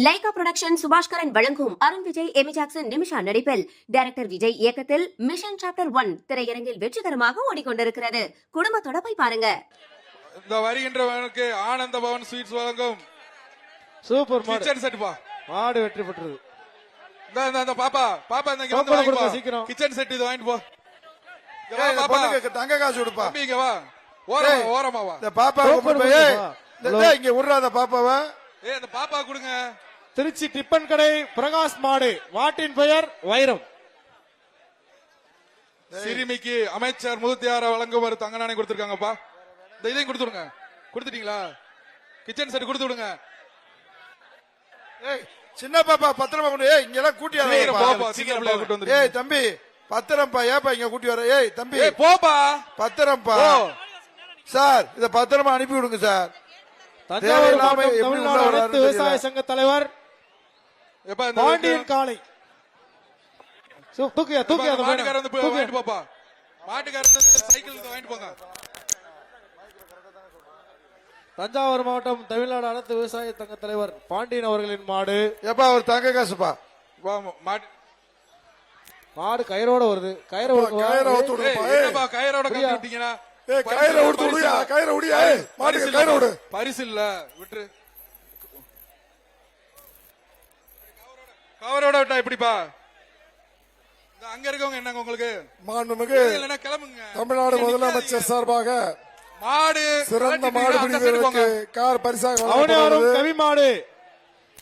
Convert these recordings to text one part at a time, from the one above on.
Lyca production Subaskaran வழங்கும் Arun Vijay, Amy Jackson, Nimisha நடிப்பில் director Vijay இயக்கத்தில் மிஷன் சாப்டர் 1 திரையரங்கில் வெற்றிகரமாக ஓடிக்கொண்டிருக்கிறது. குடும்பத்தோட போய் பாருங்க. இந்த வருகின்றவனுக்கு ஆனந்த பவன் ஸ்வீட்ஸ் வழங்கும் சூப்பர் கிச்சன் செட் பா. மாடு வெற்றி பெற்றது. இந்த பாப்பா இந்த இங்க வந்து வாங்கிட்டு போ. சீக்கிரம் கிச்சன் செட் இது வாங்கிட்டு போ. பாப்பா தங்க காசு கொடுப்பா. இங்க வா. ஓரமா வா. இந்த பாப்பா இங்க விடுறாத பாப்பாவ. இந்த பாப்பா கொடுங்க. திருச்சி டிப்பன் கடை பிரகாஷ் மாடு. மாட்டின் பெயர் வைரம். சிறுமிக்கு அமைச்சர் முதுத்தியார வழங்கும் ஒரு தங்க நாணயம் கொடுத்திருக்காங்கப்பா. இந்த இதையும் கொடுத்துடுங்க. கொடுத்துட்டீங்களா? கிச்சன் செட் கொடுத்து விடுங்க. சின்ன பாப்பா பத்திரமா கொண்டு. இங்க எல்லாம் கூட்டி வர. ஏய் தம்பி பத்திரம்பா. ஏப்பா இங்க கூட்டி வர. ஏய் தம்பி போப்பா. பத்திரம்பா சார். இத பத்திரமா அனுப்பி விடுங்க சார். தஞ்சாவூர் தமிழ்நாடு அனைத்து விவசாய சங்க தலைவர் பாண்டியன் காளை. தூக்கியா மாட்டுக்காரன் வாங்கிட்டு போப்பா. மாட்டுக்காரன் சைக்கிள் வாங்கிட்டு போங்க. தஞ்சாவூர் மாவட்டம் தமிழ்நாடு அனைத்து விவசாய சங்க தலைவர் பாண்டியன் அவர்களின் மாடு. எப்பா ஒரு தங்க காசுப்பா. மாடு கயிறோட வருது. கயிறு பரிசு இல்ல விட்டு கவரோட விட்டா எப்படிப்பா? அங்க இருக்கவங்க என்னங்க உங்களுக்கு மாண்புமிகு கிளம்புங்க. தமிழ்நாடு முதலமைச்சர் சார்பாக மாடு சிறந்த மாடு பிடிவதற்கு கார் பரிசாக கவி மாடு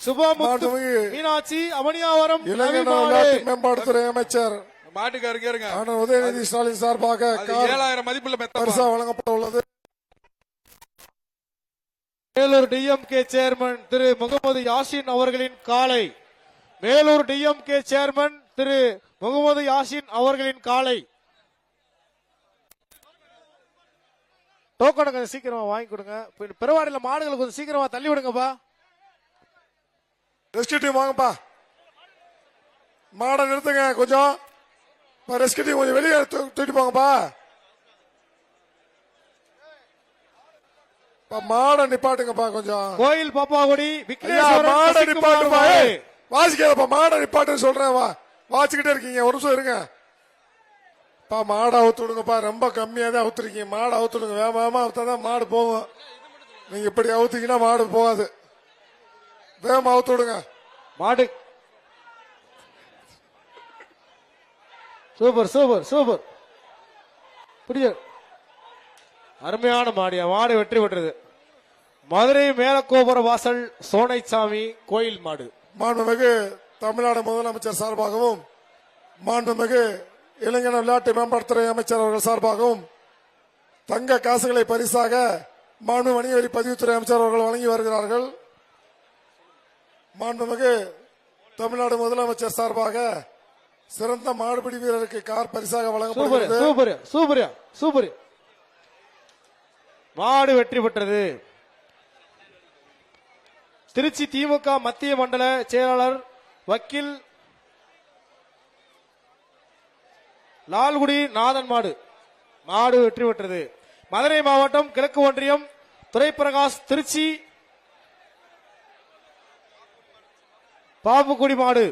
சுபமுத்து மீனாட்சி அவனியாவரம் இளைஞர் மேம்பாட்டுத்துறை அமைச்சர் மாட்டுக்காரங்க இருங்க. உதயநிதி ஸ்டாலின் சார்பாக 7000 மதிப்புள்ள பரிசா வழங்கப்பட உள்ளது. மேலூர் டிஎம்கே சேர்மன் திரு முகமது யாசின் அவர்களின் காலை. மேலூர் டிஎம்கே சேர்மன் திரு முகமது யாசின் அவர்களின் காலை. டோக்கனை கொஞ்சம் சீக்கிரமா வாங்கி கொடுங்க. பெருவாடியில மாடுகளை கொஞ்சம் சீக்கிரமா தள்ளி விடுங்கப்பா. ரெஸ்கியூ டீம் வாங்கப்பா. மாடை நிறுத்துங்க கொஞ்சம். ரெஸ்கியூ டீம் கொஞ்சம் வெளியே தூக்கிட்டு போங்கப்பா. மாடை நிப்பாட்டுங்கப்பா கொஞ்சம். கோயில் பாப்பாகுடி மாடை நிப்பாட்டுப்பா. வாசிக்கிறப்பா மாடை நிப்பாட்டுன்னு சொல்றேன். வா வாசிக்கிட்டே இருக்கீங்க. ஒரு நிமிஷம் இருங்க. மாடை அவுத்து விடுங்கப்பா. ரொம்ப கம்மியா தான் அவுத்துருக்கீங்க. மாடை அவுத்து விடுங்க. வேகமா அவுத்தாதான் மாடு போகும். நீங்க இப்படி அவுத்தீங்கன்னா மாடு போகாது. வேகமா அவுத்து விடுங்க. மாடு சூப்பர் சூப்பர் சூப்பர். புரிய அருமையான மாடியா. மாடு வெற்றி பெற்றது. மதுரை மேலக்கோபுர வாசல் சோனைசாமி கோயில் மாடு. மாண்புமிகு தமிழ்நாடு முதலமைச்சர் சார்பாகவும் மாண்புமிகு இளைஞர் விளையாட்டு மேம்பாட்டுத்துறை அமைச்சர் அவர்கள் சார்பாகவும் தங்க காசுகளை பரிசாக மாண்பு வணிக வரி பதிவுத்துறை அமைச்சர் அவர்கள் வழங்கி வருகிறார்கள். மாண்புமிகு தமிழ்நாடு முதலமைச்சர் சார்பாக சிறந்த மாடுபிடி வீரருக்கு கார் பரிசாக வழங்கப்படுகிறது. மாடு வெற்றி பெற்றது. திருச்சி திமுக மத்திய மண்டல செயலாளர் வக்கீல் லால்குடி நாதன் மாடு. மாடு வெற்றி பெற்றது. மதுரை மாவட்டம் கிழக்கு ஒன்றியம் துரைப்பிரகாஷ் திருச்சி பாப்புக்குடி மாடு.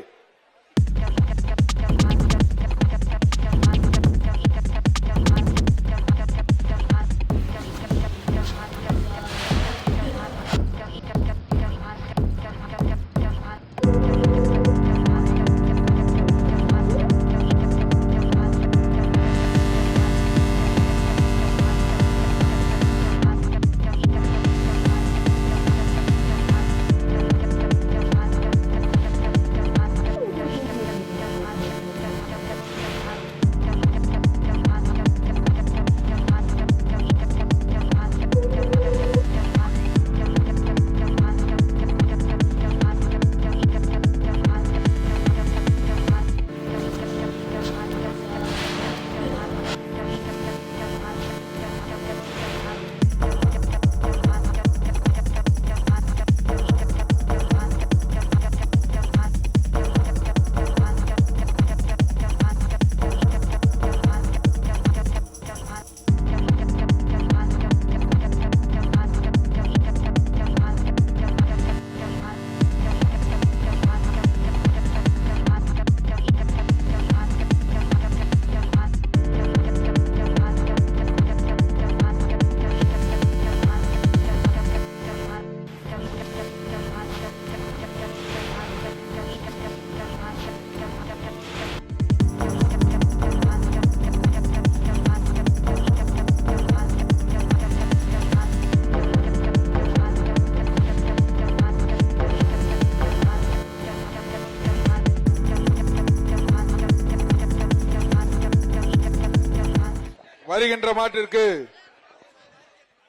வருகின்ற மாட்டிற்கு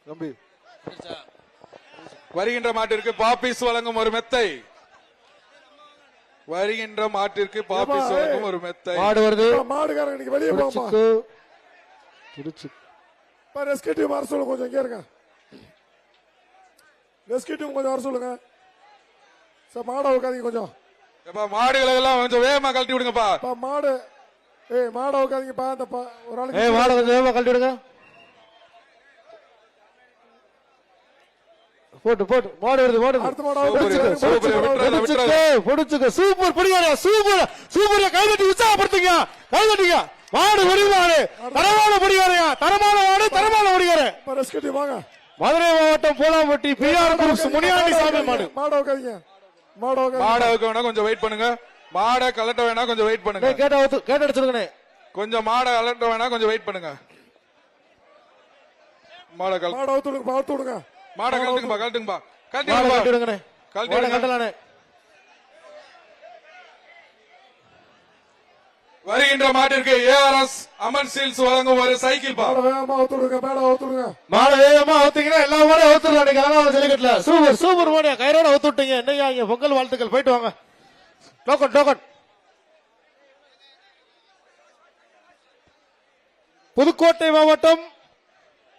தம்பி வருகின்ற மாட்டிற்கு பாப்பிஸ் வழங்கும் ஒரு மெத்தை. வருகின்ற மாட்டிற்கு பாப்பிஸ் வழங்கும் ஒரு மெத்தை. மாடு வருது. மாடுகாரங்க இன்னைக்கு வெளியே போமா. திருச்சி ரெஸ்கியூ டீம் வர சொல்லுங்க, கொஞ்சம் இங்கே இருங்க. ரெஸ்கியூ டீம் கொஞ்சம் வர சொல்லுங்க சார். மாடை உட்காதீங்க கொஞ்சம். மாடுகளை எல்லாம் கொஞ்சம் வேகமா கழட்டி விடுங்கப்பா. மாடு மாடை உட்காதீங்கப்பா. அந்த ஒரு ஆளுக்கு மாடை கொஞ்சம் வேகமா கழட்டி விடுங்க. போட்டு போட்டு மாடு வருது. மாடு அடுத்த மாடு பொடிச்சுக்க. சூப்பர் படியாரா. Super super. கைதட்டி உற்சாகப்படுத்துங்க. கைதட்டிங்க. மாடு வெடிமாடு. தரமான படியாரையா. தரமான மாடு. தரமான படியாரு. ரெஸ்கியூ டீம் வாங்க. மதுரை மாவட்டம் பூலாம்பட்டி பிஆர் குரூப்ஸ் முனியாண்டி சாமி மாடு. மாடை உட்காதீங்க. மாடை வைக்க வேணா கொஞ்சம் வெயிட் பண்ணுங்க. மாடை கலட்ட வேணா கொஞ்சம் வெயிட் பண்ணுங்க. கேட்ட அடிச்சுடுங்க. கொஞ்சம் மாடை கலட்ட வேணா கொஞ்சம் வெயிட் பண்ணுங்க. மாடை அவுத்துடுங்க. அவுத்துடுங்க. மாடை கழட்டுங்கப்பா. கழட்டுங்கப்பா. கழட்டிடுங்க. கழட்டுங்க. வருகின்ற மாட்டிற்கு ஏஆர்எஸ் அமன் சீல்ஸ் வழங்கும் ஒரு சைக்கிள் பா. வேகமா அவுத்துடுங்க. மேட அவுத்துடுங்க. மாடை வேகமா அவுத்தீங்கன்னா எல்லா மாடையும் அவுத்துடலாம். ஜல்லிக்கட்டுல சூப்பர் சூப்பர் மாடியா. கயிறோட அவுத்து விட்டீங்க. என்னையா இங்க பொங்கல் வாழ்த்துக்கள். போயிட்டு வாங்க. Token token. புதுக்கோட்டை மாவட்டம்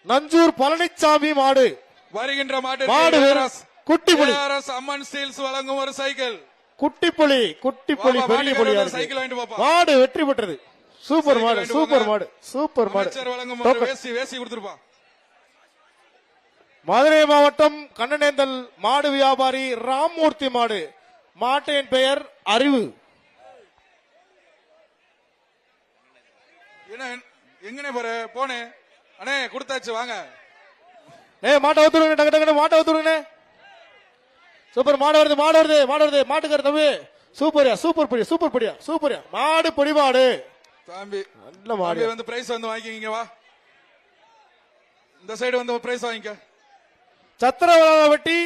நஞ்சூர் பழனிசாமி மாடு. வருகின்ற மாடு மாட்டிற்கு குட்டிப்புலி. ஏஆர்எஸ் அம்மன் சீல்ஸ் வழங்கும் ஒரு சைக்கிள். குட்டிப்புலி குட்டிப்புலி பெரிய புலியா சைக்கிள் வாங்கிட்டு பாப்பா. மாடு வெற்றி பெற்றது. சூப்பர் மாடு. சூப்பர் மாடு. சூப்பர் மாடு. அமைச்சர் வழங்கும் ஒரு வேசி கொடுத்துருப்பா. மதுரை மாவட்டம் கண்ணனேந்தல் மாடு வியாபாரி ராம்மூர்த்தி மாடு. மாட்டின் பெயர் அறிவு. என்ன எங்கனே போற போனே அண்ணே கொடுத்தாச்சு வாங்க. மாட்டை ஊத்துருங்க. டக்கு டக்கு மாட்டை ஊத்துருங்க. சூப்பர் மாடு வருது. மாடு வருது. மாடு வருது. மாட்டுக்கார தம்பி சூப்பரியா. சூப்பர் படியா. சூப்பர் படியா. சூப்பரியா. மாடு பொடி மாடு. தம்பி நல்ல மாடு. வந்து பிரைஸ் வந்து வாங்கிக்கிங்க. வா இந்த சைடு வந்து பிரைஸ் வாங்கிக்க. சத்திரவட்டி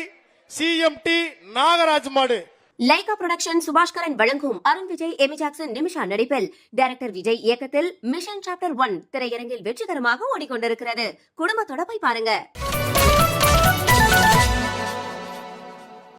சிஎம்டி நாகராஜ் மாடு. லைகா புரொடக்ஷன் சுபாஷ்கரன் வழங்கும் அருண் விஜய் எமி ஜாக்சன் நிமிஷா நடிப்பில் டைரக்டர் விஜய் இயக்கத்தில் மிஷன் சாப்டர் 1 திரையரங்கில் வெற்றிகரமாக ஓடிக்கொண்டிருக்கிறது. குடும்பத்தோட போய் பாருங்க.